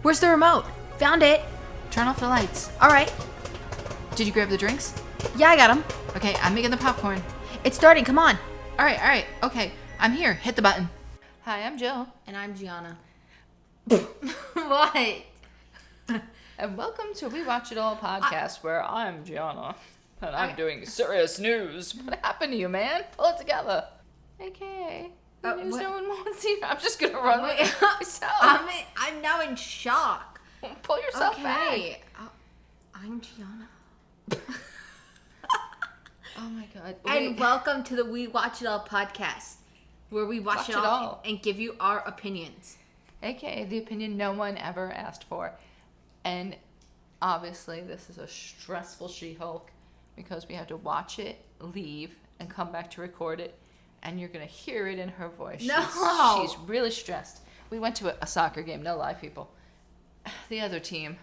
Where's the remote? Found it. Turn off the lights. All right. Did you grab the drinks? Yeah, I got them. Okay, I'm making the popcorn. It's starting. Come on. All right. Okay, I'm here. Hit the button. Hi, I'm Jill. And I'm Gianna. What? And welcome to We Watch It All podcast, where I'm Gianna. And I'm doing serious news. What happened to you, man? Pull it together. Okay. The news what? no one wants to hear. I'm just going to run with it myself. I'm now in shock. Pull yourself Okay. back. I'm Gianna. Oh, my God. And welcome to the We Watch It All podcast, where we watch it all and give you our opinions. AKA the opinion no one ever asked for. And obviously this is a stressful She-Hulk because we have to watch it, leave, and come back to record it. And you're going to hear it in her voice. No! She's really stressed. We went to a soccer game. No lie, people. The other team,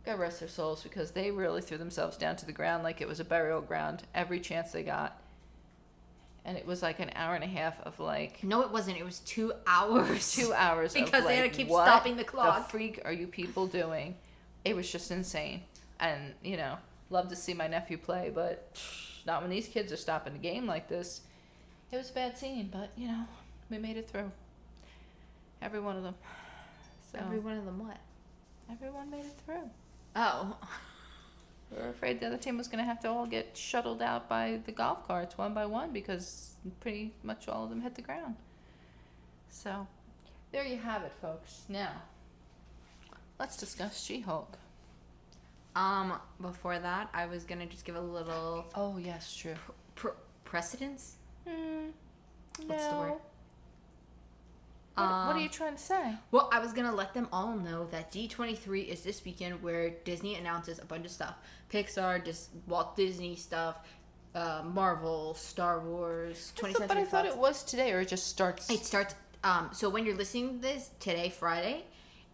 God rest their souls, because they really threw themselves down to the ground like it was a burial ground every chance they got. And it was like an hour and a half of like... No, it wasn't. It was 2 hours. 2 hours because of they had like, to keep what stopping the clock. The freak are you people doing? It was just insane. And, you know, love to see my nephew play, but not when these kids are stopping the game like this. It was a bad scene, but, you know, we made it through. Every one of them. So, Every one of them what? everyone made it through. Oh. We were afraid the other team was going to have to all get shuttled out by the golf carts one by one because pretty much all of them hit the ground. So, there you have it, folks. Now, let's discuss She-Hulk. Before that, I was gonna just give a little Oh, yes, true. precedence. What's the word? What are you trying to say? Well, I was gonna let them all know that D23 is this weekend, where Disney announces a bunch of stuff: Pixar, Walt Disney stuff, Marvel, Star Wars, 20th Century But I thought Fox. it was today, or it just starts. It starts. So when you're listening to this today, Friday,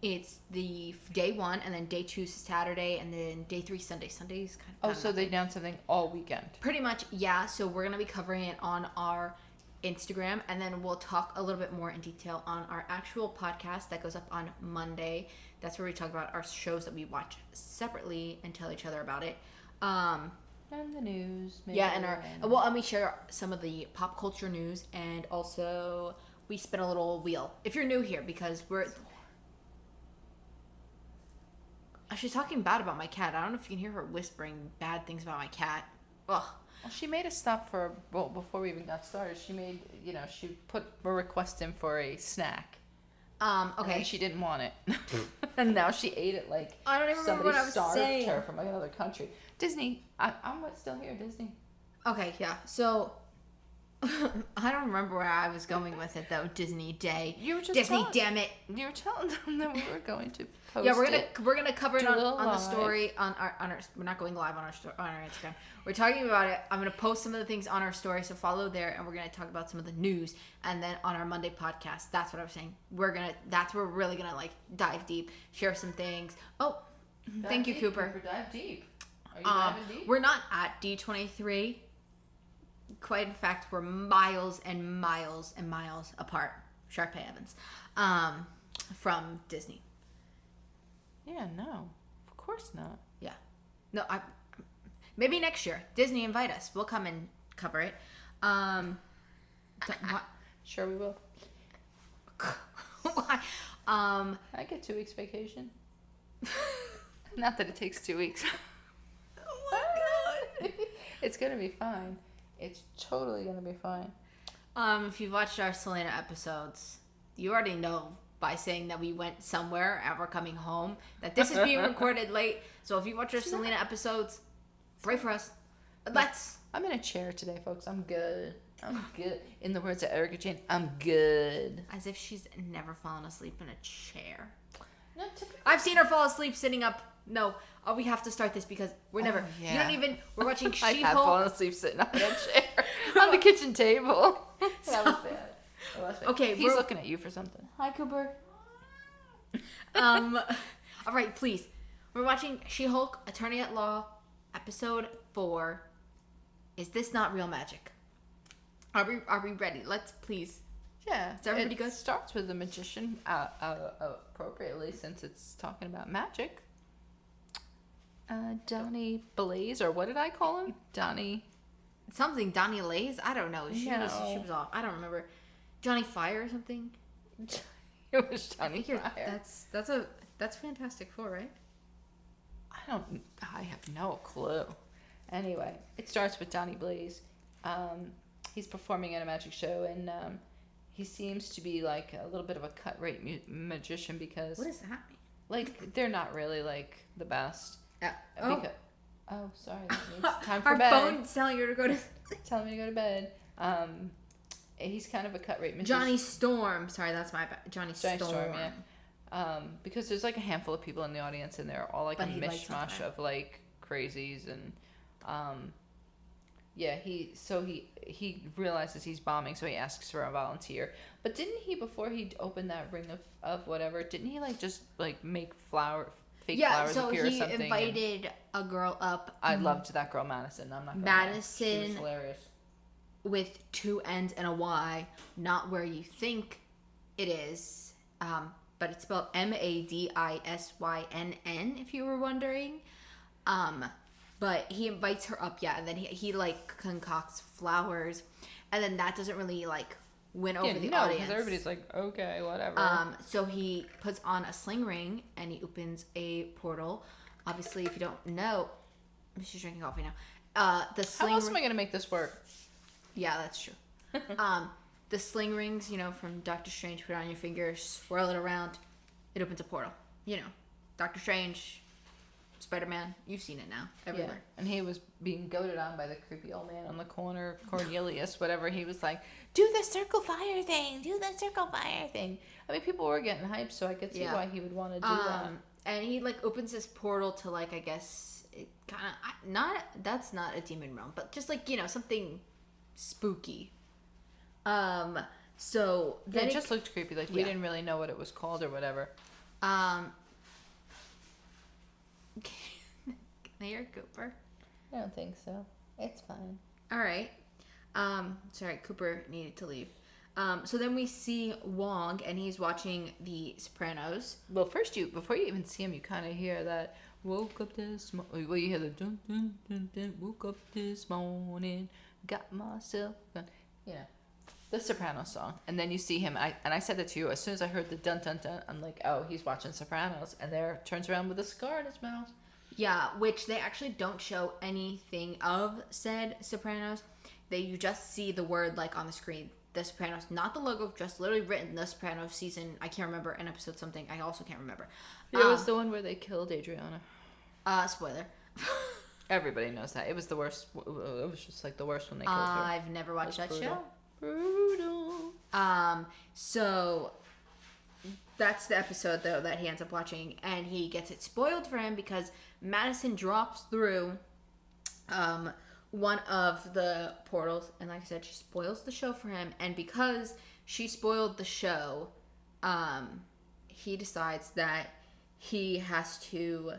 it's the day one, and then day two is Saturday, and then day three Sunday. Sunday's kind of. Oh, so they announced something all weekend. Pretty much, yeah. So we're gonna be covering it on our Instagram, and then we'll talk a little bit more in detail on our actual podcast that goes up on Monday. That's where we talk about our shows that we watch separately and tell each other about it. And the news. Maybe. Yeah, and we share some of the pop culture news, and also we spin a little wheel. If you're new here, because she's talking bad about my cat. I don't know if you can hear her whispering bad things about my cat. Ugh. Well, she made a stop before we even got started. She put a request in for a snack. Okay. And she didn't want it. And now she ate it like I don't even remember somebody what I was starved saying. her from another country. Disney, I'm still here, Disney. Okay, yeah. So I don't remember where I was going with it though. Disney Day. You were just Disney, damn it. You were telling them that we were going to post Yeah, it. we're gonna cover it Do a on little the live. story on our we're not going live on our Instagram. We're talking about it. I'm gonna post some of the things on our story, so follow there, and we're gonna talk about some of the news, and then on our Monday podcast. That's what I was saying. That's where we're really gonna like dive deep, share some things. Oh, thank you, Cooper. Dive deep. Are you diving deep? We're not at D23. Quite in fact, we're miles and miles and miles apart. Sharpay Evans, from Disney. Yeah, no, of course not. Yeah, no, maybe next year. Disney invite us. We'll come and cover it. Sure, we will. Why? I get 2 weeks vacation. Not that it takes 2 weeks. Oh my god. It's gonna be fine. It's totally gonna be fine. If you've watched our Selena episodes, you already know by saying that we went somewhere and we're coming home that this is being recorded late. So if you watch our Selena episodes, pray for us. I'm in a chair today, folks. I'm good. I'm good. In the words of Erica Jane, I'm good. As if she's never fallen asleep in a chair. Not typically. I've seen her fall asleep sitting up. No, we have to start this because we're never. yeah. You don't even. We're watching I have She-Hulk. fallen asleep sitting on a chair on the kitchen table. That was bad. That was bad. Okay, he's looking at you for something. Hi, Cooper. All right, please. We're watching She-Hulk, Attorney at Law, episode 4. Is this not real magic? Are we ready? Let's please. Yeah. Is everybody it good? Starts with the magician, appropriately, since it's talking about magic. Donnie Blaze, or what did I call him? Donnie. Something Donnie Lays? I don't know. She was off. I don't remember. Johnny Fire or something? It was Johnny Fire. That's Fantastic Four, right? I have no clue. Anyway, it starts with Donnie Blaze. He's performing at a magic show, and he seems to be like a little bit of a cut rate magician because What does that mean? like they're not really like the best. Sorry, that means time for Our bed. phone's telling her to go to Telling me to go to bed. He's kind of a cut rate magician. Johnny Storm. Sorry, that's my bad. Johnny Storm. Yeah. Because there's like a handful of people in the audience, and they're all like a mishmash of like crazies, and he realizes he's bombing, so he asks for a volunteer. But didn't he, before he opened that ring of whatever, didn't he like just like make flowers appear or something? Yeah, so he invited a girl up. I loved that girl, Madison. I'm not gonna Madison. She was hilarious. With 2 N's and a Y, not where you think it is, but it's spelled Madisynn, if you were wondering. But he invites her up, and then he like concocts flowers, and then that doesn't really like win over the audience. Because everybody's like, okay, whatever. So he puts on a sling ring and he opens a portal. Obviously, if you don't know, she's drinking coffee now. The sling. How else am I gonna make this work? Yeah, that's true. The sling rings, from Doctor Strange, put it on your finger, swirl it around, it opens a portal. Doctor Strange, Spider-Man, you've seen it now, everywhere. Yeah. And he was being goaded on by the creepy old man on the corner, Cornelius, whatever. He was like, do the circle fire thing, I mean, people were getting hyped, so I could see why he would want to do that. And he, like, opens this portal to, like, I guess, it kind of, that's not a demon realm, but just, like, something spooky. So then it just looked creepy. Like we didn't really know what it was called or whatever. Can I hear Cooper? I don't think so. It's fine. All right. Sorry, Cooper needed to leave. So then we see Wong, and he's watching The Sopranos. Well, before you even see him, you kind of hear that. Woke up this morning. Well, you hear the dun dun dun dun. Woke up this morning. Got myself, the Sopranos song, and then you see him. I said that to you as soon as I heard the dun dun dun. I'm like, oh, he's watching Sopranos, and there turns around with a scar in his mouth. Yeah, which they actually don't show anything of said Sopranos. You just see the word like on the screen, The Sopranos, not the logo, just literally written The Sopranos season. I can't remember an episode something. I also can't remember. It was the one where they killed Adriana. Spoiler. Everybody knows that. It was the worst. It was just like the worst when they killed her. I've never watched that show. Brutal. So that's the episode though that he ends up watching, and he gets it spoiled for him because Madison drops through one of the portals, and like I said, she spoils the show for him. And because she spoiled the show, he decides that he has to.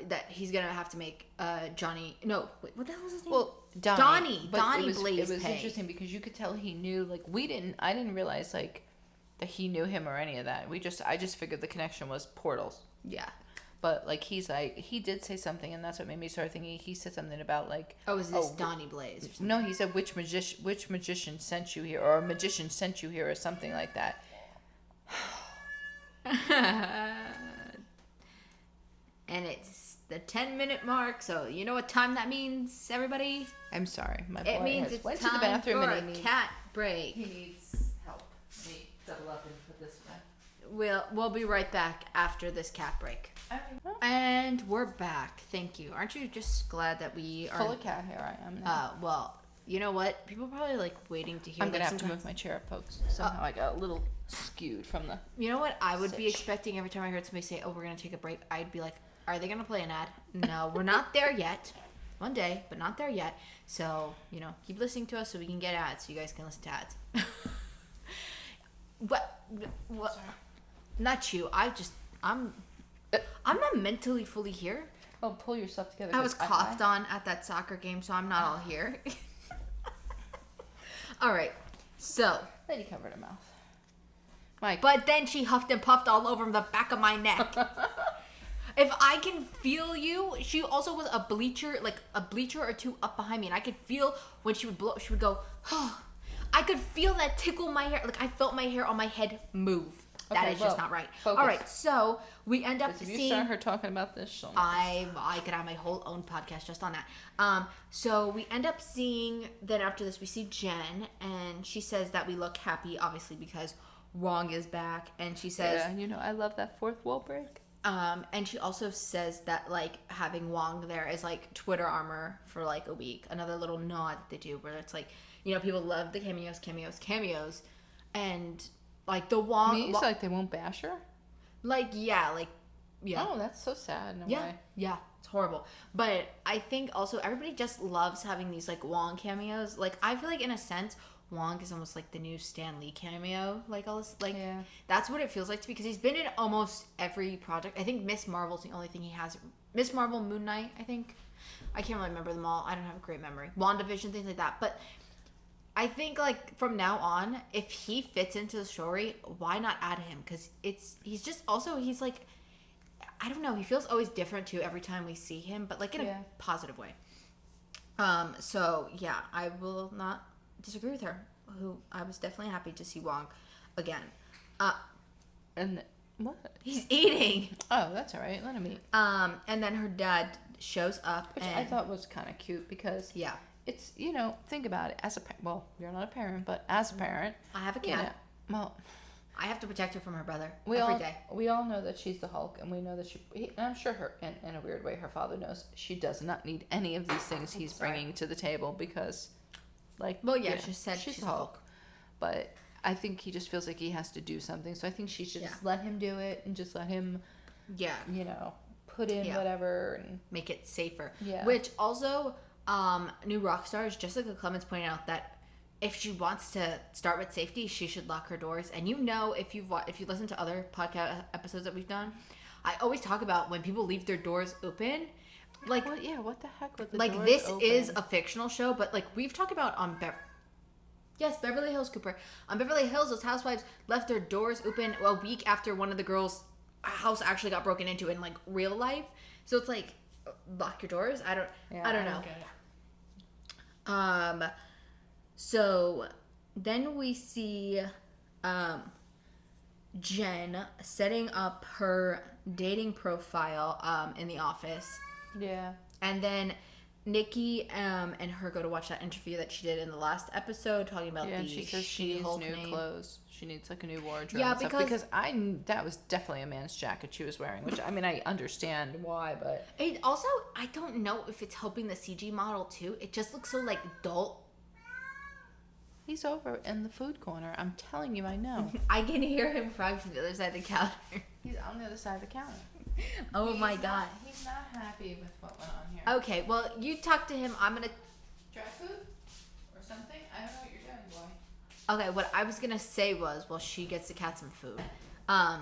That he's gonna have to make Johnny. No, wait, what the hell was his name? Well, Donnie Blaze. Blaze. It was interesting because you could tell he knew. Like I didn't realize like that he knew him or any of that. I just figured the connection was portals. Yeah. But like he did say something, and that's what made me start thinking. He said something about like, is this Donnie Blaze? Or something? No, he said which magician sent you here, or a magician sent you here, or something like that. And it's the 10-minute mark, so you know what time that means, everybody? I'm sorry, my boy it means it's went time to the bathroom for and a cat break. He needs help. Let me double up and put this back. We'll be right back after this cat break. Okay. And we're back. Thank you. Aren't you just glad that we are full of cat hair? I am now. Well, you know what? People are probably like waiting to hear. I'm gonna have to move my chair up, folks. Somehow I got a little skewed from the. You know what? I would be expecting every time I heard somebody say, "Oh, we're gonna take a break," I'd be like, "Are they gonna play an ad?" No, we're not there yet. One day, but not there yet. So keep listening to us so we can get ads. So you guys can listen to ads. What? Sorry. Not you. I'm not mentally fully here. Oh, pull yourself together. I was coughed on at that soccer game, so I'm not all here. All right. So. Lady covered her mouth. Mike. But then she huffed and puffed all over the back of my neck. If I can feel you, she also was a bleacher or two up behind me, and I could feel when she would blow, she would go, oh. I could feel that tickle my hair. Like I felt my hair on my head move. That is just not right. Focus. All right, so we end up if seeing. you start her talking about this, she'll I could have my whole own podcast just on that. So we end up seeing. Then after this, we see Jen, and she says that we look happy, obviously because Wong is back, and she says, "Yeah, I love that fourth wall break." And she also says that like having Wong there is like Twitter armor for like a week. Another little nod they do where it's like, people love the cameos, and like the Wong. Means like they won't bash her. Yeah. Oh, that's so sad in a way. Yeah, it's horrible. But I think also everybody just loves having these like Wong cameos. Like I feel like in a sense, Wong is almost like the new Stan Lee cameo. Like all this, like that's what it feels like to me because he's been in almost every project. I think Miss Marvel's the only thing he has. Miss Marvel, Moon Knight, I think. I can't really remember them all. I don't have a great memory. WandaVision, things like that. But I think like from now on, if he fits into the story, why not add him? Because he's like, I don't know. He feels always different too every time we see him, but like in a positive way. So yeah, I will not disagree with her. Who I was definitely happy to see Wong again. And what? He's eating. Oh, that's all right. Let him eat. And then her dad shows up, which I thought was kind of cute because it's think about it well, you're not a parent, but as a parent, I have a cat. Well, I have to protect her from her brother every day. We all know that she's the Hulk, and we know that and I'm sure her, in a weird way, her father knows she does not need any of these things he's bringing to the table because, she said she's the Hulk. But I think he just feels like he has to do something, so I think she should just let him do it and just let him, put in whatever and make it safer. Yeah. Which also, new rock stars, Jessica Clemens pointed out that if she wants to start with safety, she should lock her doors. And if you listen to other podcast episodes that we've done, I always talk about when people leave their doors open. Like, what the heck with the like doors this open? is a fictional show, but like we've talked about on Beverly Hills, Cooper. On Beverly Hills, those housewives left their doors open a week after one of the girls' house actually got broken into in like real life. So it's like lock your doors. I don't know. So then we see Jen setting up her dating profile in the office. Yeah. And then Nikki and her go to watch that interview that she did in the last episode talking about she says she needs new clothes. She needs like a new wardrobe. Yeah, because that was definitely a man's jacket she was wearing, which I understand why, but it also I don't know if it's helping the CG model too. It just looks so like dull. He's over in the food corner. I'm telling you, I know. I can hear him crying from the other side of the counter. He's on the other side of the counter. Oh my god. He's not happy with what went on here. Okay, well, you talk to him. I'm going to... Dry food? Or something? I don't know what you're doing, boy. Okay, what I was going to say was, well, she gets the cat some food. Yeah,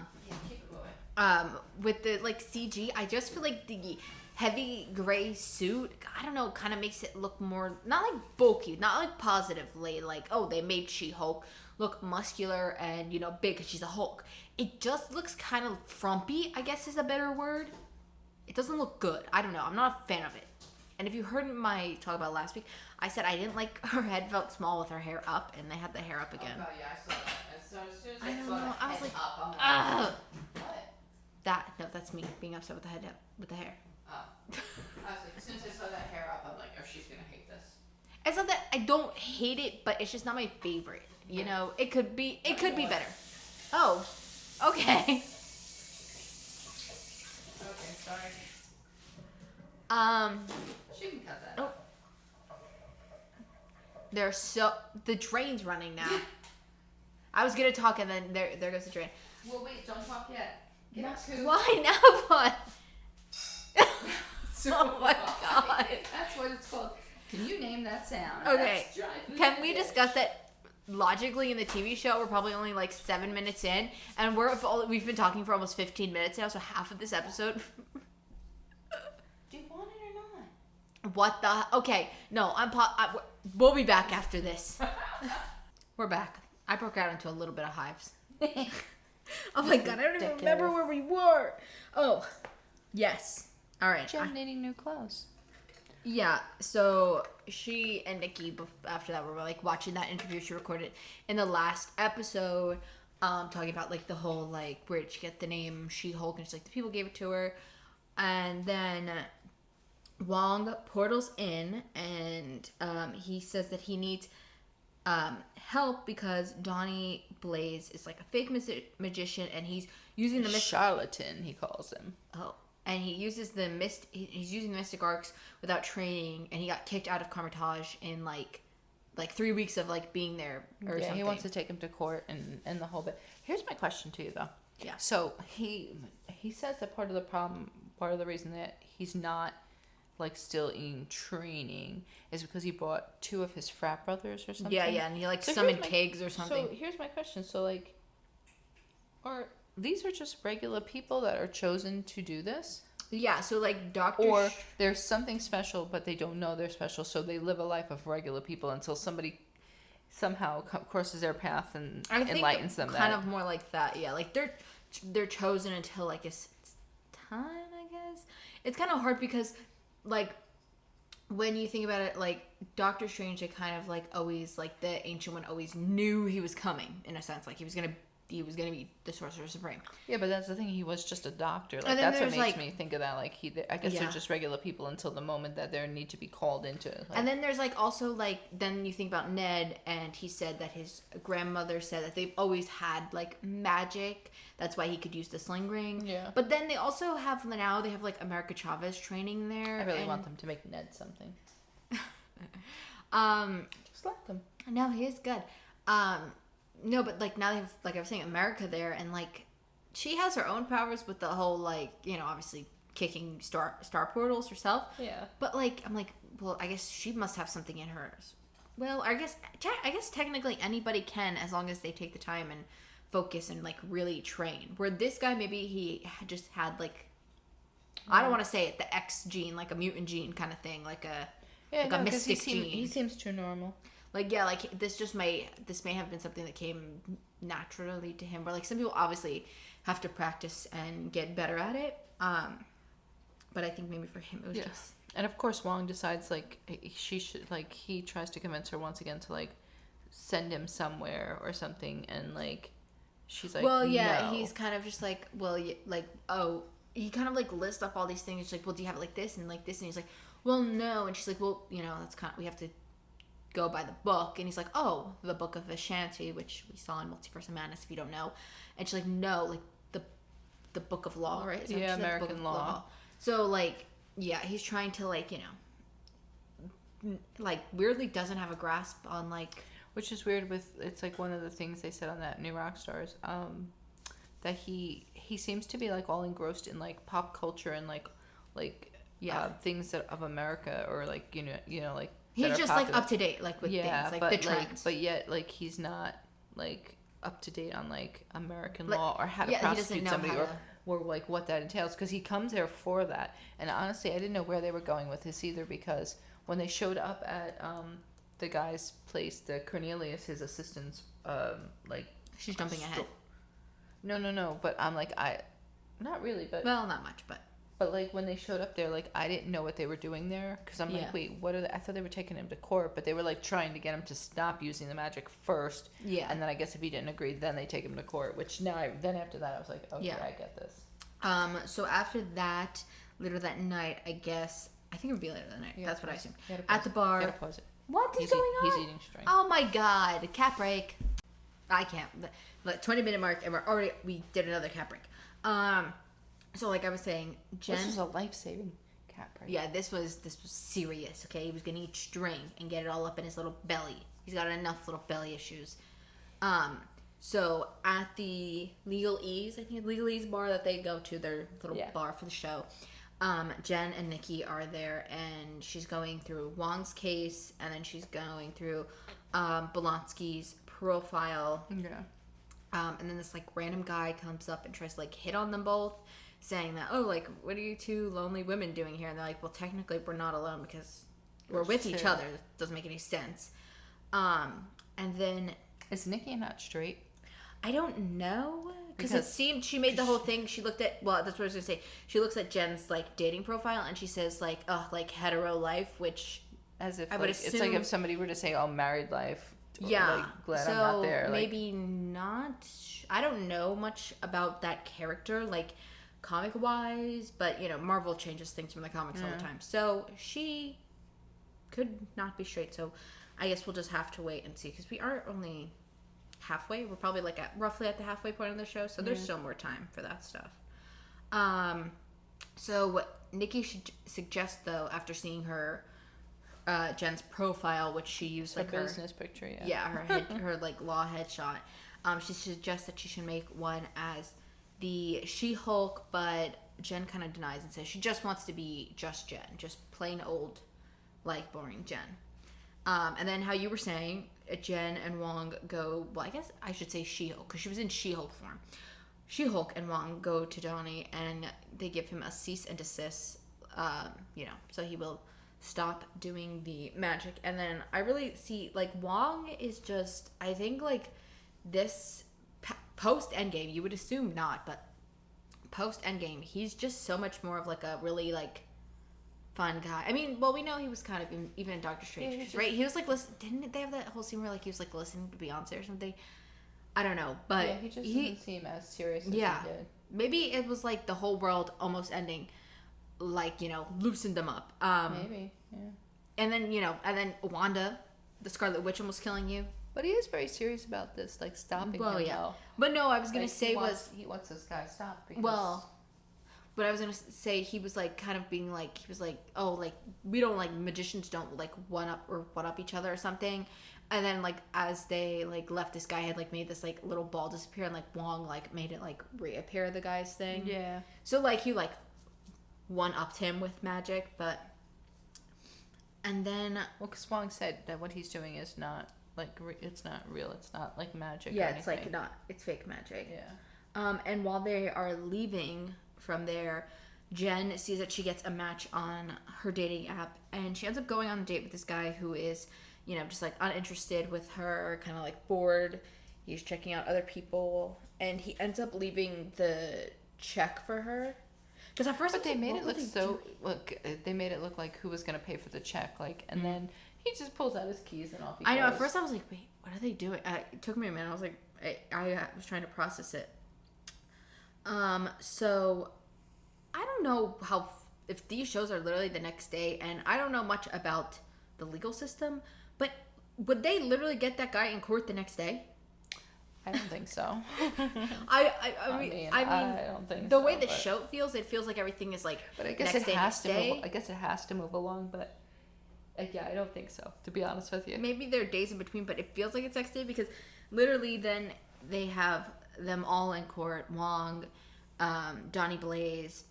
keep it going. With the, CG, I just feel like the heavy gray suit, I don't know, kind of makes it look more, not bulky, not positively, they made She-Hulk look muscular and, big because she's a Hulk. It just looks kind of frumpy, I guess is a better word. It doesn't look good. I don't know. I'm not a fan of it. And if you heard my talk about last week, I said I didn't like her head felt small with her hair up, and they had the hair up again. Oh, God, yeah, I saw that. So as soon as I I don't saw know. the I was head like, up, I'm like, what? No, that's me being upset with the head with the hair. Oh. I was like, as soon as I saw that hair up, I'm like, oh, she's going to hate this. It's not that I don't hate it, but it's just not my favorite. It could be better. Oh, okay. Okay, sorry. She can cut that. Oh. The drain's running now. I was gonna talk and then there goes the drain. Well, wait, don't talk yet. Get up, Coop. Why now? What? Oh my god. That's what it's called. Can you name that sound? Okay. Can we discuss that? Logically, in the TV show, we're probably only 7 minutes in, and we've been talking for almost 15 minutes now, so half of this episode. Do you want it or not? What the? Okay, no, we'll be back after this. We're back. I broke out into a little bit of hives. Oh my god, I don't even remember where we were. Oh, yes. All right. Jen needing new clothes. Yeah, so she and Nikki, after that, were like watching that interview she recorded in the last episode, talking about like the whole like where did she get the name She-Hulk, and she's like the people gave it to her, and then Wong portals in, and he says that he needs help because Donnie Blaze is like a fake magician, and he's using the charlatan, he calls him. Oh. And he uses he's using the mystic arts without training, and he got kicked out of Carmitage in like 3 weeks of like being there or something. He wants to take him to court and the whole bit. Here's my question to you though. Yeah. So he says that part of the reason that he's not like still in training is because he brought 2 of his frat brothers or something. Yeah, and he like summoned kegs or something. So here's my question. So like, these are just regular people that are chosen to do this? Yeah, so like Or there's something special, but they don't know they're special, so they live a life of regular people until somebody somehow crosses their path and enlightens them. Kind of more like that, yeah. Like they're chosen until like it's time, I guess. It's kind of hard because like when you think about it, like Doctor Strange, they kind of like always like the Ancient One always knew he was coming in a sense, like he was gonna be the Sorcerer Supreme. Yeah, but that's the thing. He was just a doctor. Like that's what makes me think of that. Like I guess they're just regular people until the moment that they need to be called into. Like, and then there's like also like then you think about Ned, and he said that his grandmother said that they've always had like magic. That's why he could use the sling ring. Yeah. But then they also have like America Chavez training there. I really want them to make Ned something. Just let them. No, he is good. No, but like now they have, like I was saying, America there, and like she has her own powers with the whole like, you know, obviously kicking star portals herself. Yeah. But like I'm like, well, I guess she must have something in hers. Well, I guess technically anybody can, as long as they take the time and focus and like really train. Where this guy, maybe he just had like, I don't want to say it, the X gene, like a mutant gene kind of thing, like a mystic gene. He seems too normal. Like, yeah, like this may have been something that came naturally to him, but like some people obviously have to practice and get better at it. But I think maybe for him it was just. And of course, Wong decides like he tries to convince her once again to like send him somewhere or something, and like she's like, well, yeah, no. he's kind of just like, well, he kind of like lists off all these things. She's like, well, do you have it like this and like this? And he's like, well, no. And she's like, well, you know, we have to go by the book. And he's like, oh, the Book of Ashanti, which we saw in Multiverse of Madness, if you don't know. And she's like, no, like the Book of Law, right? Yeah, American law. So like, yeah, he's trying to like, you know, like weirdly doesn't have a grasp on like, which is weird. It's like one of the things they said on that New Rockstars, that he seems to be like all engrossed in like pop culture and like things of America, or like you know like he's just like up to date like with things like the trends, but yet like he's not like up to date on like American law or how to prosecute somebody or like what that entails, because he comes there for that. And honestly, I didn't know where they were going with this either, because when they showed up at the guy's place, the Cornelius, his assistant's like she's jumping ahead. No, but I'm like, not really, but well, not much, but like when they showed up there, like I didn't know what they were doing there, because I'm like, wait, what are they? I thought they were taking him to court, but they were like trying to get him to stop using the magic first. Yeah. And then I guess if he didn't agree, then they take him to court. Which then after that, I was like, okay, I get this. So after that, later that night, I think it would be later that night. That's what I assumed. At the bar. You gotta pause it. What is going on? He's eating string. Oh my god, cat break. I can't. Like 20-minute mark, and we did another cat break. So like I was saying, Jen. This was a life-saving cat break. Yeah, this was serious. Okay, he was gonna eat string and get it all up in his little belly. He's got enough little belly issues. So at the Legal Ease, I think Legal Ease bar that they go to, their little bar for the show. Jen and Nikki are there, and she's going through Wong's case, and then she's going through Bolonsky's profile. Yeah. And then this like random guy comes up and tries to like hit on them both, saying that, oh, like, what are you two lonely women doing here? And they're like, well, technically we're not alone because we're with each other. It doesn't make any sense. And then Is Nikki not straight? I don't know. Because it Because seemed she made the whole thing. She looked at, well, that's what I was going to say. She looks at Jen's, like, dating profile and she says, like, like, hetero life, which as if I would like, it's like assume- if somebody were to say, "Oh, married life." yeah. Like, glad so I'm not there. Like, maybe not. I don't know much about that character, like, comic-wise. But, Marvel changes things from the comics all the time. So she could not be straight. So I guess we'll just have to wait and see. Because we are only halfway. We're probably like roughly at the halfway point of the show, so there's still more time for that stuff. So what Nikki should suggest, though, after seeing her Jen's profile, which she used like her business picture, her like law headshot, she suggests that she should make one as the She-Hulk, but Jen kind of denies and says she just wants to be just Jen, just plain old, like, boring Jen. And then how you were saying, Jen and Wong go, well, I guess I should say She-Hulk, because she was in She-Hulk form. She-Hulk and Wong go to Johnny, and they give him a cease and desist, so he will stop doing the magic. And then I really see, like, Wong is just, I think, like, this post-Endgame, you would assume not, but post-Endgame, he's just so much more of, like, a really, like, fun guy. I mean, well, we know he was kind of even in Doctor Strange, right? He was like, listen, didn't they have that whole scene where like he was like listening to Beyonce or something? I don't know, but yeah, he just didn't seem as serious as he did. Maybe it was like the whole world almost ending, like, loosened them up. Maybe, yeah. And then Wanda, the Scarlet Witch, almost killing you. But he is very serious about this, like stopping him. Though. But no, I was gonna like, say he wants this guy stopped because. Well. But I was gonna say he was like kind of being like, he was like, oh, like we don't, like, magicians don't like one up each other or something. And then like as they like left, this guy had like made this like little ball disappear, and like Wong like made it like reappear, the guy's thing. Yeah. So like he like one upped him with magic, but and then well, because Wong said that what he's doing is not like it's not real. It's not like magic. Yeah, or it's like it's fake magic. Yeah. And while they are leaving from there, Jen sees that she gets a match on her dating app, and she ends up going on a date with this guy who is, just like uninterested with her, kind of like bored. He's checking out other people, and he ends up leaving the check for her. Because at first, they made it look like who was gonna pay for the check, like, and then he just pulls out his keys and off he goes. I know. At first, I was like, wait, what are they doing? It took me a minute. I was like, I was trying to process it. So I don't know if these shows are literally the next day, and I don't know much about the legal system, but would they literally get that guy in court the next day? I don't think so. I mean, I don't think the way the show feels, it feels like everything is like. But I guess it has to move. I guess it has to move along, but yeah, I don't think so. To be honest with you, maybe there are days in between, but it feels like it's next day because literally then they have them all in court. Wong, Donnie Blaze,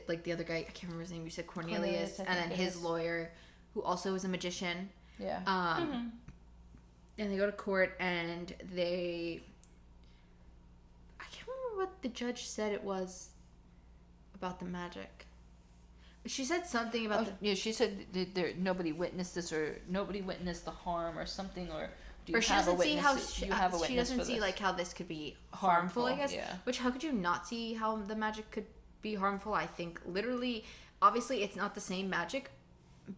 like the other guy, I can't remember his name. You said Cornelius, and then his lawyer, who also is a magician. Yeah. And they go to court, and I can't remember what the judge said it was about the magic. She said something about she said that nobody witnessed this, or nobody witnessed the harm, or something, or. Or she doesn't see how she doesn't see like how this could be harmful, I guess. Yeah. Which, how could you not see how the magic could be harmful? I think literally, obviously, it's not the same magic,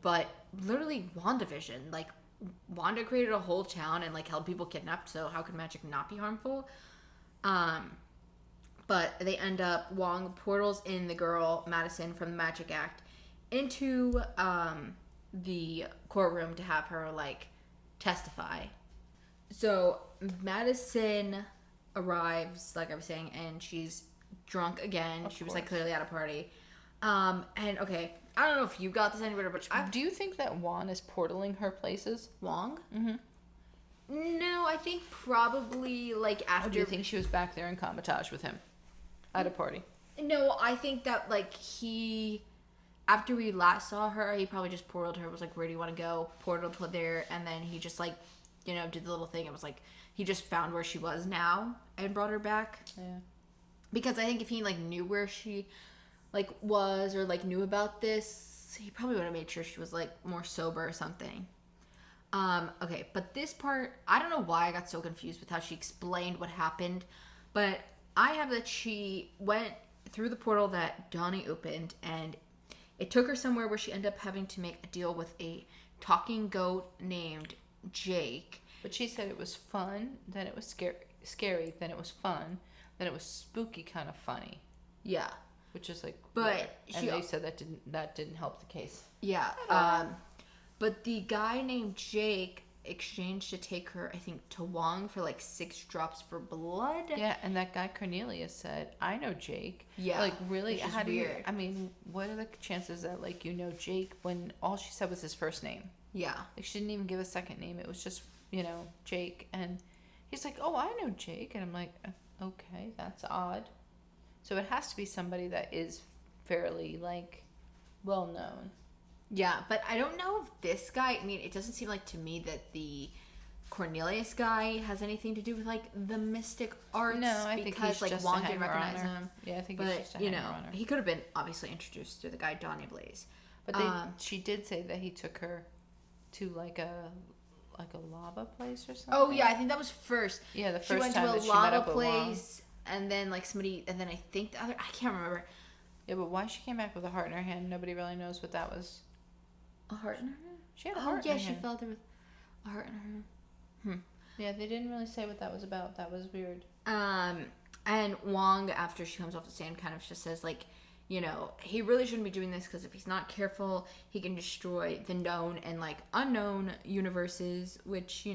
but literally WandaVision, like Wanda created a whole town and like held people kidnapped. So how could magic not be harmful? But they end up, Wong portals in the girl Madison from the Magic Act into the courtroom to have her like testify. So Madison arrives, like I was saying, and she's drunk again. She was like clearly at a party. And okay, I don't know if you got this anywhere, but do you think that Juan is portaling her places? Wong? Mm-hmm. No, I think probably like after. Or do you think she was back there in Comitage with him at a party? No, I think that like after we last saw her, he probably just portaled her. Was like, where do you want to go? Portaled her there, and then he just like, did the little thing. It was like he just found where she was now and brought her back. Yeah. Because I think if he like knew where she like was, or like knew about this, he probably would have made sure she was like more sober or something. Okay, but this part, I don't know why I got so confused with how she explained what happened, but I have that she went through the portal that Donnie opened, and it took her somewhere where she ended up having to make a deal with a talking goat named Jake. But she said it was fun, then it was scary, then it was fun, then it was spooky, kind of funny. Yeah. Which is like, but weird. And they said that didn't help the case. Yeah. But the guy named Jake exchanged to take her, I think, to Wong for like 6 drops for blood. Yeah, and that guy Cornelius said, "I know Jake." Yeah. Like, really? How do weird. you? I mean, what are the chances that like you know Jake when all she said was his first name? Yeah. Like, she didn't even give a second name. It was just, Jake. And he's like, "Oh, I know Jake," and I'm like, "Okay, that's odd." So it has to be somebody that is fairly like well known. Yeah, but I don't know if this guy, I mean, it doesn't seem like to me that the Cornelius guy has anything to do with like the mystic arts. No, I think he's like just Wong a didn't hanger recognize on her. him. Yeah, I think But he's just a hanger on her. he could have been obviously introduced through the guy Donnie Blaze. But she did say that he took her to like a lava place or something. Oh yeah, I think that was first. Yeah, the She first went time to a that she met lava up with Wong. place, and then like somebody, and then I think the other, I can't remember. Yeah, but why she came back with a heart in her hand, nobody really knows what that was. A heart in her hand? She had a heart in her hand. she fell there with a heart in her hand. Yeah, they didn't really say what that was about. That was weird. And Wong, after she comes off the stand, kind of just says, like, he really shouldn't be doing this because if he's not careful, he can destroy the known and, like, unknown universes, which,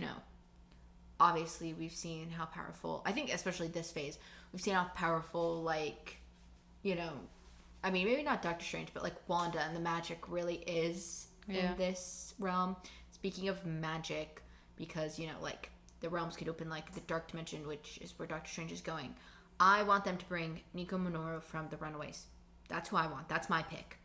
obviously we've seen how powerful, I think especially this phase, we've seen how powerful, like, I mean, maybe not Doctor Strange, but, like, Wanda and the magic really is in this realm. Speaking of magic, because, like, the realms could open, like, the dark dimension, which is where Doctor Strange is going. I want them to bring Nico Minoru from the Runaways. That's who I want. That's my pick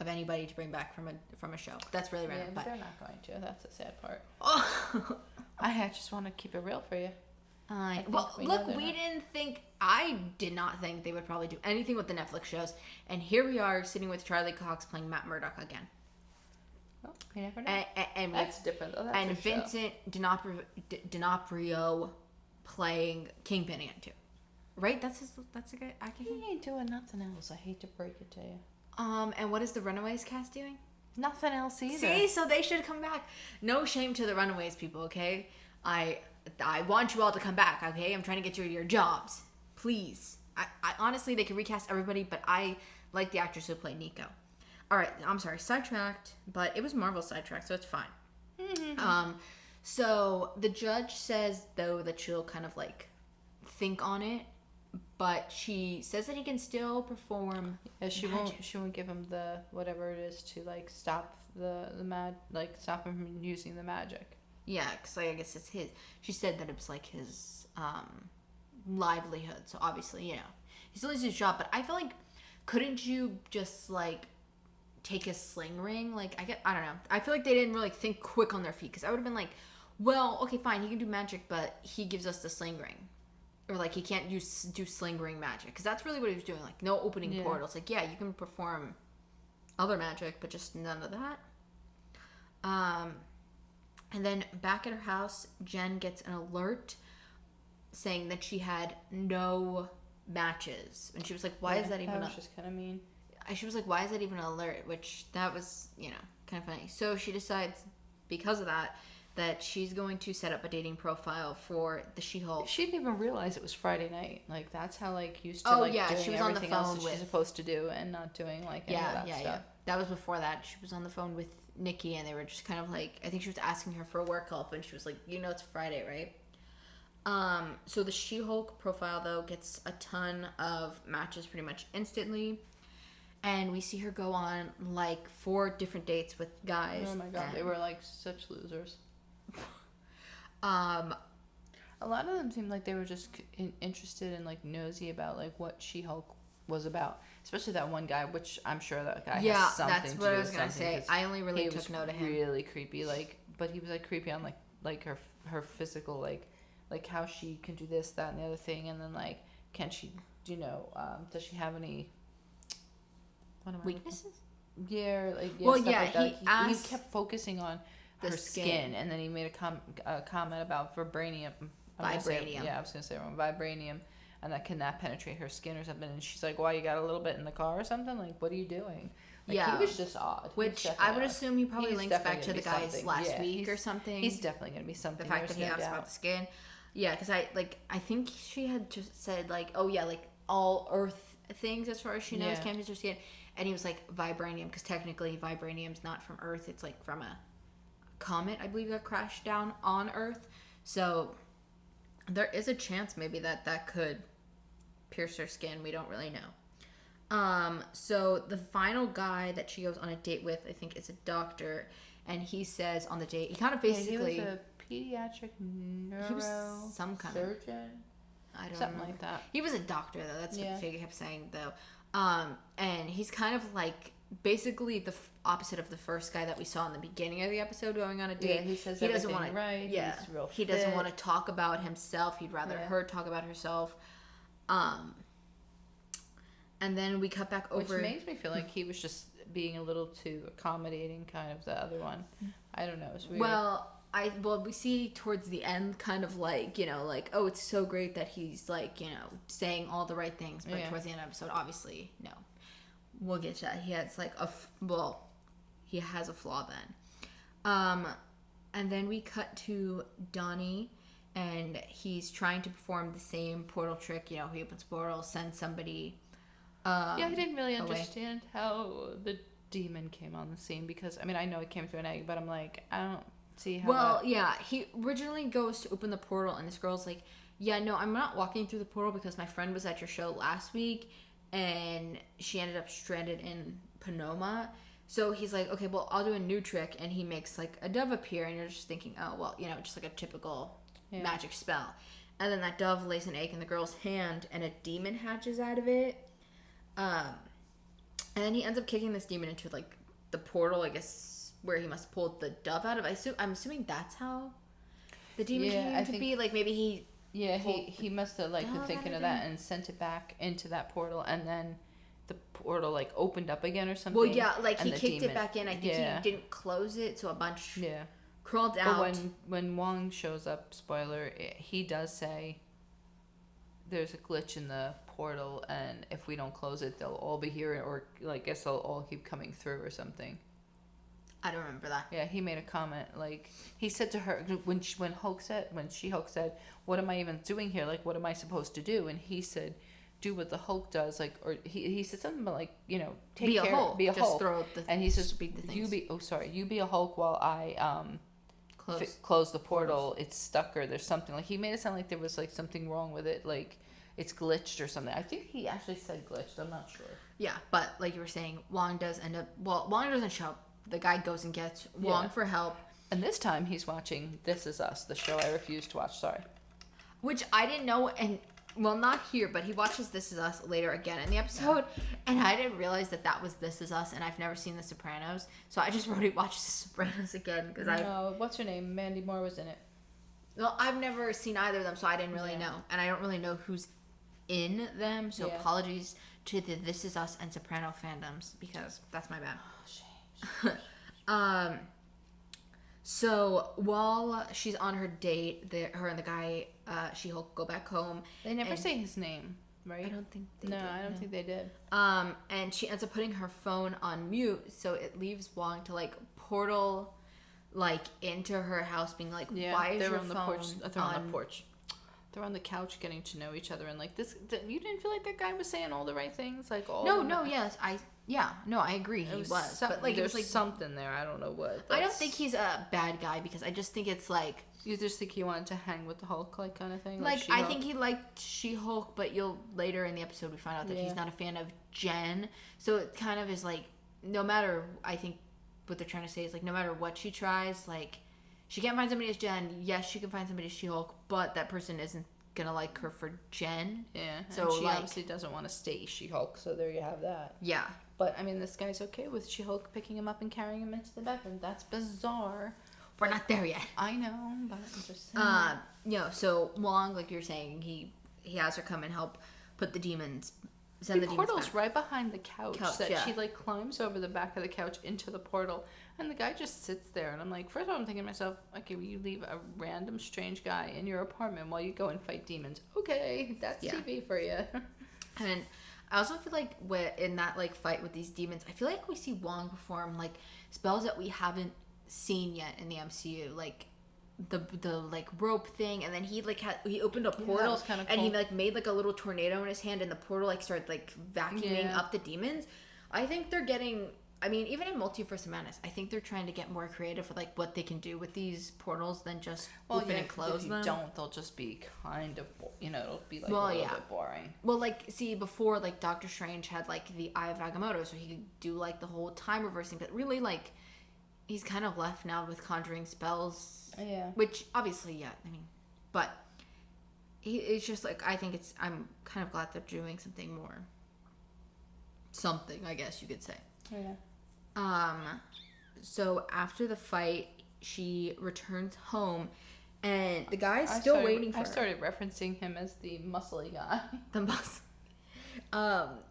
of anybody to bring back from a show. That's really random. But they're not going to. That's the sad part. Oh. I just want to keep it real for you. I did not think they would probably do anything with the Netflix shows. And here we are sitting with Charlie Cox playing Matt Murdock again. Well, you never know. And that's different though. That's and Vincent D'Onofrio playing Kingpin again too. Right? That's a good. He ain't doing nothing else. I hate to break it to you. And what is the Runaways cast doing? Nothing else either. See, so they should come back. No shame to the Runaways people, okay? I want you all to come back, okay? I'm trying to get you your jobs. Please. I honestly, they can recast everybody, but I like the actress who played Nico. All right, I'm sorry, sidetracked, but it was Marvel sidetracked, so it's fine. Mm-hmm. So the judge says, though, that she'll kind of, like, think on it, but she says that he can still perform. Yeah, she won't give him the whatever it is to like stop stop him from using the magic. Yeah, because I guess it's his. She said that it was like his livelihood. So obviously, he still needs his job. But I feel like, couldn't you just like take his sling ring? Like I don't know. I feel like they didn't really think quick on their feet because I would have been like, well, okay, fine, he can do magic, but he gives us the sling ring. Or, like, he can't do sling ring magic. Because that's really what he was doing. Like, no opening portals. Like, yeah, you can perform other magic, but just none of that. And then back at her house, Jen gets an alert saying that she had no matches. And she was like, why is that even that was just kind of mean. She was like, why is that even an alert? Which, that was, kind of funny. So she decides, because of that she's going to set up a dating profile for the She-Hulk. She didn't even realize it was Friday night. Like, that's how, like, used to, doing she was on the phone else that with... she's supposed to do and not doing, like, any of that stuff. Yeah. That was before that. She was on the phone with Nikki, and they were just kind of, like... I think she was asking her for work help, and she was like, it's Friday, right? So the She-Hulk profile, though, gets a ton of matches pretty much instantly. And we see her go on, like, 4 different dates with guys. Oh, my God. They were, like, such losers. A lot of them seemed like they were just interested and like nosy about like what She-Hulk was about, especially that one guy, which I'm sure that guy has something to do with something. Yeah, that's what I was gonna say. I only really took note of him. Really creepy, but he was like creepy on like her physical like how she can do this, that, and the other thing, and then like can she does she have any weaknesses? Yeah, well, yeah. He kept focusing on her skin, and then he made a comment about vibranium. Vibranium. I was gonna say wrong. Vibranium, and that cannot penetrate her skin or something. And she's like, "Why, you got a little bit in the car or something? Like, what are you doing?" Like, yeah, he was just odd. Which I would assume he probably links back to the guys last week or something. He's definitely gonna be something. The fact that he asked about the skin. Yeah, because I think she had just said like, oh yeah, like all Earth things as far as she knows can't touch her skin, and he was like vibranium because technically vibranium's not from Earth, it's like from a comet I believe that crashed down on Earth, so there is a chance maybe that could pierce her skin. We don't really know. So the final guy that she goes on a date with, I think, is a doctor, and he says on the date he kind of basically he was a pediatric some kind surgeon. I don't something know. like that. He was a doctor though. That's what Figgy kept saying though. And he's kind of like basically the opposite of the first guy that we saw in the beginning of the episode going on a date. Yeah, he says he doesn't want to. Right. Yeah, he's real he doesn't want to talk about himself. He'd rather her talk about herself. And then we cut back over, which makes me feel like he was just being a little too accommodating, kind of the other one. I don't know. It's weird. Well, we see towards the end kind of like, you know, like, oh, it's so great that he's like, you know, saying all the right things, but towards the end of the episode, obviously, no. We'll get to that. He has like he has a flaw then. And then we cut to Donnie, and he's trying to perform the same portal trick. You know, he opens portal, sends somebody. I didn't really understand how the demon came on the scene, because I mean, I know it came through an egg, but I'm like, I don't see how. Well, he originally goes to open the portal, and this girl's like, yeah, no, I'm not walking through the portal because my friend was at your show last week, and she ended up stranded in Panoma. So he's like, okay, well, I'll do a new trick, and he makes like a dove appear, and you're just thinking, oh, well, you know, just like a typical magic spell. And then that dove lays an egg in the girl's hand, and a demon hatches out of it. And then he ends up kicking this demon into like the portal, I guess, where he must pull the dove out of. I'm assuming that's how the demon came to be. Like maybe he. Yeah, he must have like been thinking of that and sent it back into that portal, and then the portal like opened up again or something. Well, yeah, like he kicked it back in. I think he didn't close it, so a bunch crawled out. But when Wong shows up, spoiler, he does say there's a glitch in the portal, and if we don't close it, they'll all be here, or like, I guess they'll all keep coming through or something. I don't remember that. Yeah, he made a comment, like, he said to her, when She-Hulk said, what am I even doing here? Like, what am I supposed to do? And he said, do what the Hulk does, like, or he said something about, like, you know, be a Hulk. Just throw the, and he says, speak the things. You be a Hulk while I, close the portal. It's stuck, or there's something. Like, he made it sound like there was, like, something wrong with it, like, it's glitched or something. I think he actually said glitched. I'm not sure. Yeah, but like you were saying, Wong doesn't show up. The guy goes and gets Wong for help. And this time he's watching This Is Us, the show I refuse to watch. Sorry. Which I didn't know, and well, not here, but he watches This Is Us later again in the episode, and I didn't realize that was This Is Us, and I've never seen The Sopranos, so I just wrote it, watch The Sopranos again, because what's her name? Mandy Moore was in it. Well, I've never seen either of them, so I didn't really know, and I don't really know who's in them, so apologies to the This Is Us and Soprano fandoms, because that's my bad. Oh, shame. So while she's on her date, her and the guy, She-Hulk, go back home. They never say his name, right? I don't think they did. I don't think they did. And she ends up putting her phone on mute, so it leaves Wong to like portal like into her house, being like, why is your phone on the porch? They're on the couch getting to know each other, and like this, you didn't feel like that guy was saying all the right things, like all. I agree, he was, but like there's it was like something there. I don't know what. I don't think he's a bad guy, because I just think it's like you just think he wanted to hang with the Hulk, like kind of thing. Like I think he liked She-Hulk, but later in the episode we find out that he's not a fan of Jen, so it kind of is like no matter. I think what they're trying to say is like no matter what she tries, like. She can't find somebody as Jen. Yes, she can find somebody as She-Hulk, but that person isn't gonna like her for Jen. Yeah. So and she obviously doesn't want to stay She-Hulk, so there you have that. Yeah. But I mean, this guy's okay with She-Hulk picking him up and carrying him into the bedroom. That's bizarre. We're not there yet. I know, but I'm just saying. So Wong, like you're saying, he has her come and help put the demons send the the demons portal's back. right behind the couch that yeah. she like climbs over the back of the couch into the portal, and the guy just sits there. And I'm like, first of all, I'm thinking to myself, okay, will you leave a random strange guy in your apartment while you go and fight demons? Okay, that's TV for you. And I also feel like in that like fight with these demons, I feel like we see Wong perform like spells that we haven't seen yet in the MCU, like the like rope thing, and then he like he opened a portal kind of and he like made like a little tornado in his hand, and the portal like started like vacuuming up the demons. I think they're getting. I mean, even in Multiverse of Madness, I think they're trying to get more creative with like what they can do with these portals than just open and close them. If you don't, they'll just be kind of, it'll be like a little bit boring. Well, like, see, before, like, Doctor Strange had, like, the Eye of Agamotto, so he could do, like, the whole time reversing, but really, like, he's kind of left now with conjuring spells. Yeah. Which, obviously, I mean, but it's just, like, I'm kind of glad they're doing something more. Something, I guess you could say. Yeah. So after the fight, she returns home, and the guy's still waiting for her. I started referencing him as the muscly guy. The muscle.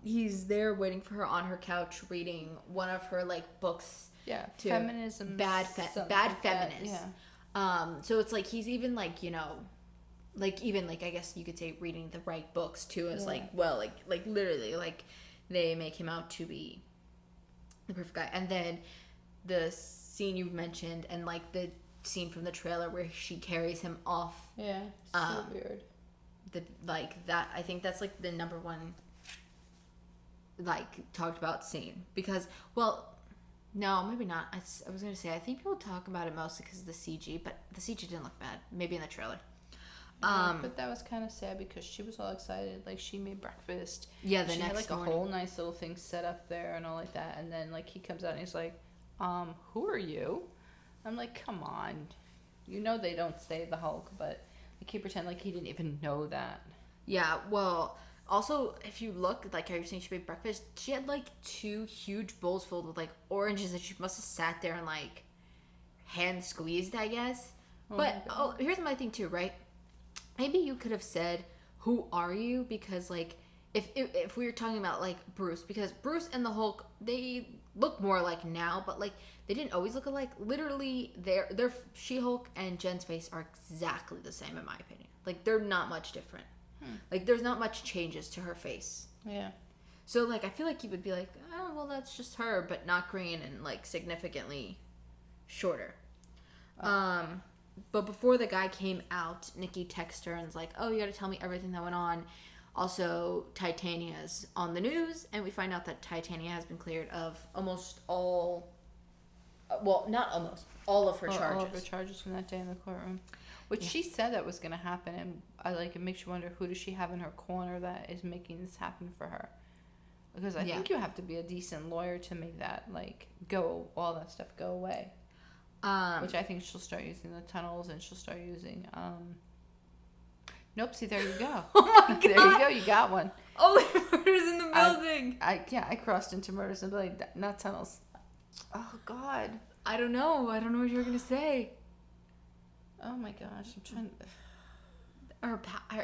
He's there waiting for her on her couch, reading one of her like books. Yeah, feminism. Bad feminist. Yeah. So it's like he's even like like I guess you could say reading the right books too. As like literally like they make him out to be the perfect guy. And then the scene you mentioned, and like the scene from the trailer where she carries him off. Yeah, so weird. I think that's like the number one like talked about scene, because no, maybe not. I was gonna say I think people talk about it mostly because of the CG, but the CG didn't look bad. Maybe in the trailer. But that was kind of sad because she was all excited. Like, she made breakfast. Yeah, she had like morning. A whole nice little thing set up there and all like that. And then like he comes out and he's like, who are you? I'm like, come on. You know they don't say the Hulk, but like he pretend like he didn't even know that. Yeah, well, also if you look, like how you're saying she made breakfast, she had like 2 huge bowls filled with like oranges that she must have sat there and like hand squeezed, I guess. But here's my thing too, right? Maybe you could have said, who are you? Because, like, if we were talking about, like, Bruce, because Bruce and the Hulk, they look more like now, but, like, they didn't always look alike. Literally, their She-Hulk and Jen's face are exactly the same, in my opinion. Like, they're not much different. Like, there's not much changes to her face. Yeah. So, like, I feel like you would be like, oh, well, that's just her, but not green and, like, significantly shorter. But before the guy came out, Nikki texted her and was like, oh, you gotta tell me everything that went on. Also, Titania's on the news, and we find out that Titania has been cleared of almost all... well, not almost. All of her charges. All of her charges from that day in the courtroom. Which she said that was going to happen, and it makes you wonder, who does she have in her corner that is making this happen for her? Because I think you have to be a decent lawyer to make that, all that stuff go away. Which I think she'll start using the tunnels, and she'll start using nope, see, there you go. Oh my god. There you go, you got one. Oh, murders in the building. I crossed into murders in the building, not tunnels. Oh god. I don't know what you were gonna say. Oh my gosh, I'm trying to... Her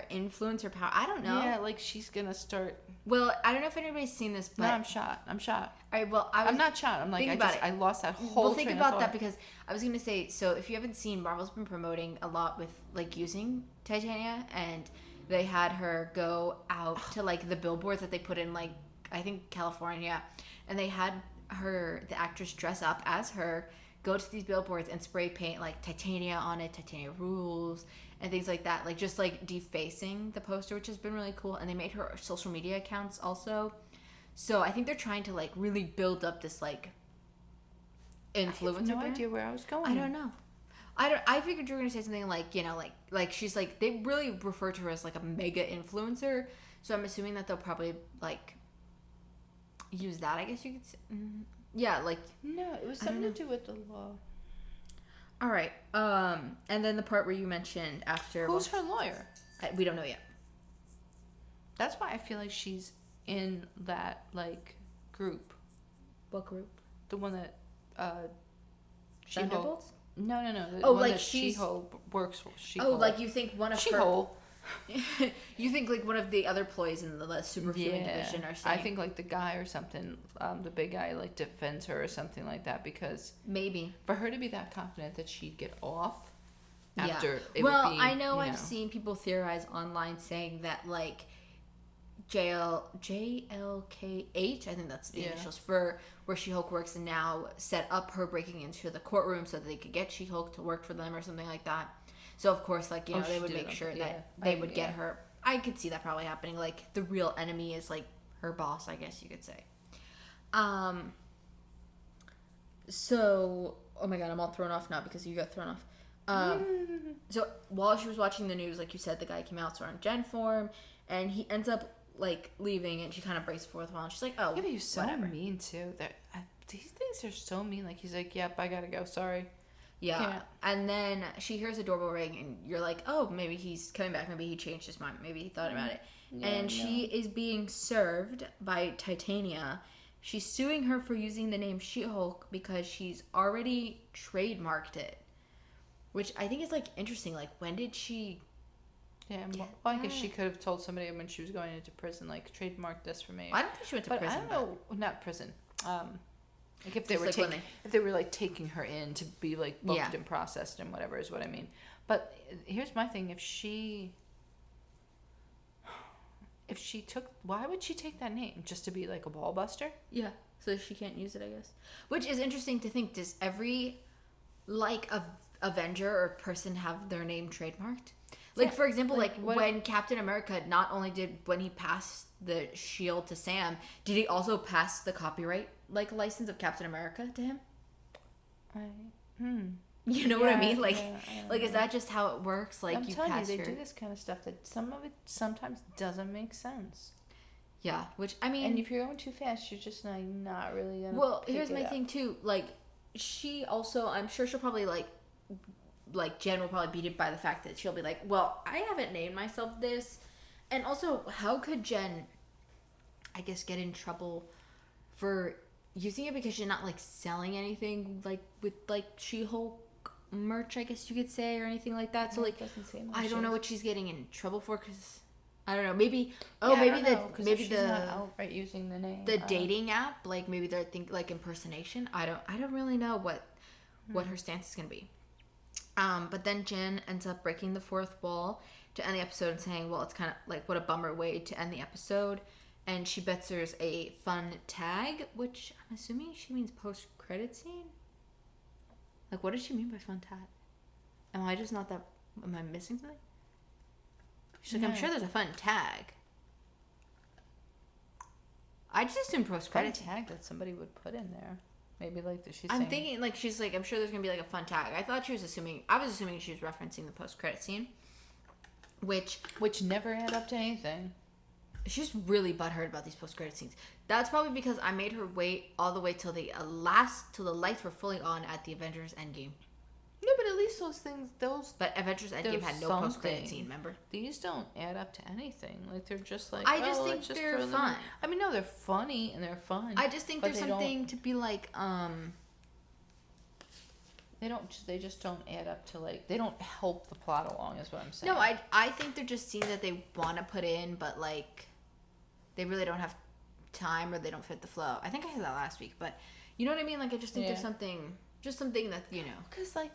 influence, her power, I don't know. Yeah, she's gonna start... Well, I don't know if anybody's seen this, but... No, I'm shot. All right, well, I'm not shot. I'm like, I lost that whole think about that, because I was going to say, so if you haven't seen, Marvel's been promoting a lot with, using Titania, and they had her go out to, the billboards that they put in, I think California, and they had the actress dress up as her, go to these billboards and spray paint, Titania on it, Titania rules, and things like that, just defacing the poster, which has been really cool. And they made her social media accounts also, so I think they're trying to really build up this influencer. I have no idea where I was going. I don't know. I figured you were gonna say something she's they really refer to her as a mega influencer, so I'm assuming that they'll probably use that, I guess you could say. Yeah, no, it was something to do with the law. All right. And then the part where you mentioned after... Who's her lawyer? We don't know yet. That's why I feel like she's in that, group. What group? The one that, Thunderbolts? No. Oh, one that She-Hulk works for. She-Hulk. Oh, you think one of She-Hulk. You think like one of the other employees in the superhuman division are saying? I think like the guy or something, the big guy like defends her or something like that, because maybe for her to be that confident that she'd get off after it well, would be, I know I've seen people theorize online saying that like JLKH, I think that's the initials for where She-Hulk works, and now set up her breaking into the courtroom so that they could get She-Hulk to work for them or something like that. So of course, like, you know, they would make sure that they would get her. I could see that probably happening. Like the real enemy is like her boss, I guess you could say. So, oh my god, I'm all thrown off now because you got thrown off. So while she was watching the news, like you said, the guy came out, so on Gen form, and he ends up like leaving, and she kind of breaks forth and she's like, "Oh, yeah, but he's so whatever." mean too. These things are so mean. Like he's like, "Yep, I gotta go. Sorry." Yeah. Can't. And then she hears a doorbell ring, and you're like, "Oh, maybe he's coming back. Maybe he changed his mind. Maybe he thought about it." Yeah, and she is being served by Titania. She's suing her for using the name She-Hulk because she's already trademarked it, which I think is like interesting. Like, when did she? Yeah, well, I guess she could have told somebody when she was going into prison, like, trademark this for me. I don't think she went to prison. I don't know, not prison. Like if they were like if they were like taking her in to be like booked and processed and whatever is what I mean. But here's my thing: if she took, why would she take that name just to be like a ball buster? Yeah, so she can't use it, I guess. Which is interesting to think. Does every like Avenger or person have their name trademarked? Like, for example, like when Captain America, not only did when he passed the shield to Sam, did he also pass the copyright like license of Captain America to him? You know what I mean? Like, is that just how it works? Like, I'm telling you, they do this kind of stuff that some of it sometimes doesn't make sense. Yeah, which I mean, and if you're going too fast, you're just like not really gonna. Well, here's my thing too. Like, she also, I'm sure she'll probably like Jen will probably beat it by the fact that she'll be like, well, I haven't named myself this. And also, how could Jen, I guess, get in trouble for using it because she's not like selling anything like with like She-Hulk merch, I guess you could say, or anything like that. So like, I don't know what she's getting in trouble for, because I don't know, maybe maybe she's not outright using the name, the dating app, like maybe they're like impersonation. I don't really know what her stance is gonna be. But then Jen ends up breaking the fourth wall to end the episode and saying, well, it's kind of like, what a bummer way to end the episode. And she bets there's a fun tag, which I'm assuming she means post-credit scene. Like, what does she mean by fun tag? Am I missing something? She's like, I'm sure there's a fun tag. I just assumed post-credit tag that somebody would put in there. Maybe like she's I'm thinking like she's like, I'm sure there's gonna be like a fun tag. I was assuming she was referencing the post-credit scene, which never add up to anything. She's really butthurt about these post-credit scenes. That's probably because I made her wait all the way till the lights were fully on at the Avengers Endgame. No, but at least But Avengers Endgame had no post-credit scene, remember? These don't add up to anything. Like, they're just like, I just think they're fun. I mean, no, they're funny and they're fun. I just think there's something to be like, they just don't add up to, like, they don't help the plot along, is what I'm saying. No, I think they're just scenes that they want to put in, but, like, they really don't have time or they don't fit the flow. I think I said that last week, but you know what I mean? Like, I just think there's something that, you know. Because, like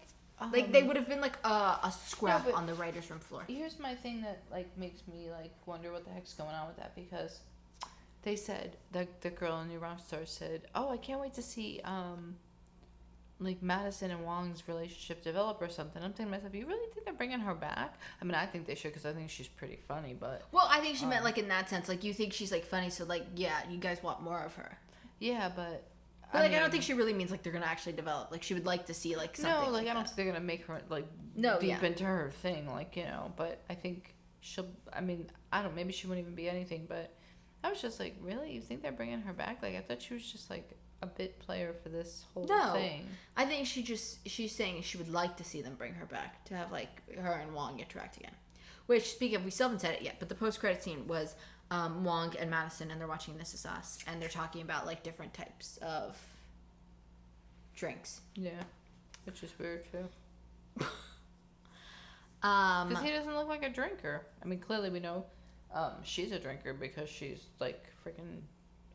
they would have been like a scrap on the writer's room floor. Here's my thing that like makes me like wonder what the heck's going on with that, because they said the girl in New Rockstar said, "Oh, I can't wait to see like Madison and Wong's relationship develop or something." I'm thinking to myself, you really think they're bringing her back? I mean, I think they should, because I think she's pretty funny. But I think she meant like in that sense, like you think she's like funny, so like you guys want more of her. Yeah, but. I don't think she really means like they're gonna actually develop. Like she would like to see like something. No, like I don't think they're gonna make her like deep into her thing, like, you know. But I think she'll. I mean, I don't. Maybe she wouldn't even be anything. But I was just like, really? You think they're bringing her back? Like I thought she was just like a bit player for this whole thing. I think she's saying she would like to see them bring her back to have like her and Wong interact again. Which, speaking of, we still haven't said it yet, but the post-credit scene was Wong and Madison, and they're watching This Is Us, and they're talking about like different types of drinks. Yeah, which is weird too. Because he doesn't look like a drinker. I mean, clearly we know she's a drinker because she's like freaking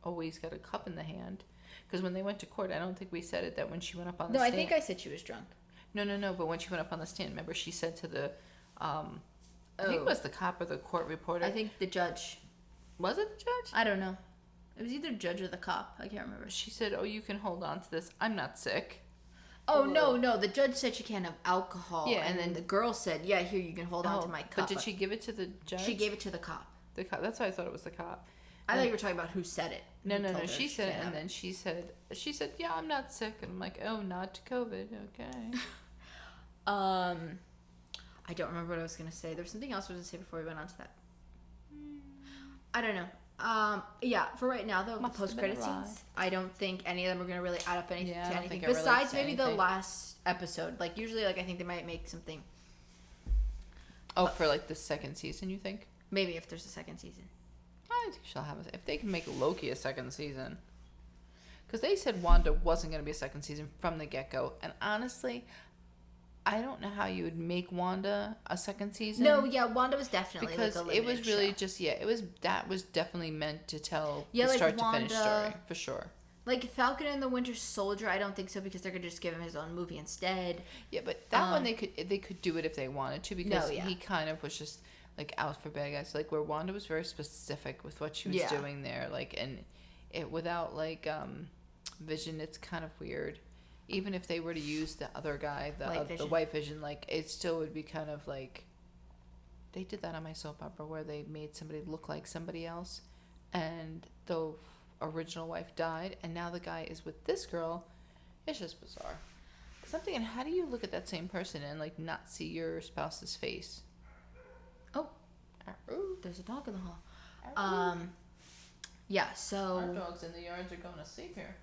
always got a cup in the hand. Because when they went to court, I don't think we said it that when she went up on the stand. No, I think I said she was drunk. No. But when she went up on the stand, remember she said to the, I think it was the cop or the court reporter. I think the judge. Was it the judge? I don't know. It was either judge or the cop. I can't remember. She said, "Oh, you can hold on to this. I'm not sick." Oh, no. The judge said she can't have alcohol. Yeah, and then the girl said, yeah, here, you can hold on to my cup. But did she give it to the judge? She gave it to the cop. The cop. That's why I thought it was the cop. I thought you were talking about who said it. No. She said it, and then she said, yeah, I'm not sick. And I'm like, oh, not COVID. Okay. I don't remember what I was going to say. There was something else I was going to say before we went on to that. I don't know. Yeah, for right now, though, the post-credit scenes, I don't think any of them are going to really add up anything to anything. Besides maybe the last episode. Like, usually, like, I think they might make something. Oh, for, like, the second season, you think? Maybe if there's a second season. I think she'll have if they can make Loki a second season. Because they said Wanda wasn't going to be a second season from the get-go. And honestly, I don't know how you would make Wanda a second season. No, yeah, Wanda was definitely because like a it was really show. Just that was definitely meant to tell the like start Wanda, to finish story for sure. Like Falcon and the Winter Soldier, I don't think so because they're gonna just give him his own movie instead. Yeah, but that one they could do it if they wanted to because he kind of was just like out for bad guys. Like where Wanda was very specific with what she was doing there, like and it without like Vision, it's kind of weird. Even if they were to use the other guy, the White Vision, like it still would be kind of like they did that on my soap opera where they made somebody look like somebody else, and the original wife died, and now the guy is with this girl. It's just bizarre. Cause I'm thinking, how do you look at that same person and like not see your spouse's face? Oh, there's a dog in the hall. Yeah. So our dogs in the yards are going to sleep here.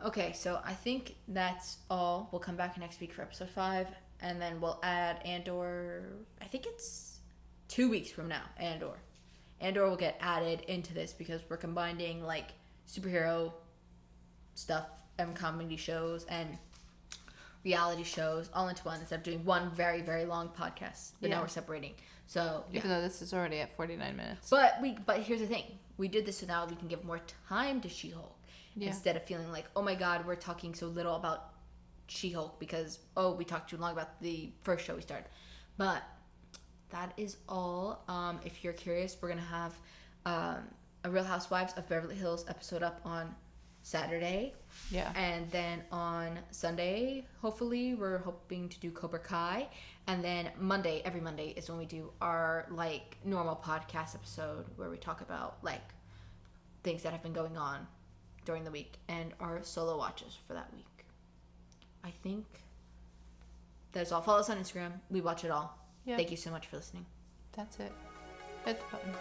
Okay, so I think that's all. We'll come back next week for episode 5, and then we'll add Andor. I think it's 2 weeks from now. Andor will get added into this because we're combining like superhero stuff and comedy shows and reality shows all into one instead of doing one very, very long podcast. But now we're separating. So even though this is already at 49 minutes. But here's the thing: we did this so now we can give more time to She-Hulk. Yeah. Instead of feeling like, oh my God, we're talking so little about She-Hulk because, we talked too long about the first show we started. But that is all. If you're curious, we're going to have a Real Housewives of Beverly Hills episode up on Saturday. Yeah. And then on Sunday, hopefully, we're hoping to do Cobra Kai. And then every Monday is when we do our, like, normal podcast episode where we talk about, like, things that have been going on during the week and our solo watches for that week. I think that's all. Follow us on Instagram. We watch it all. Yep. Thank you so much for listening. That's it. Hit the button.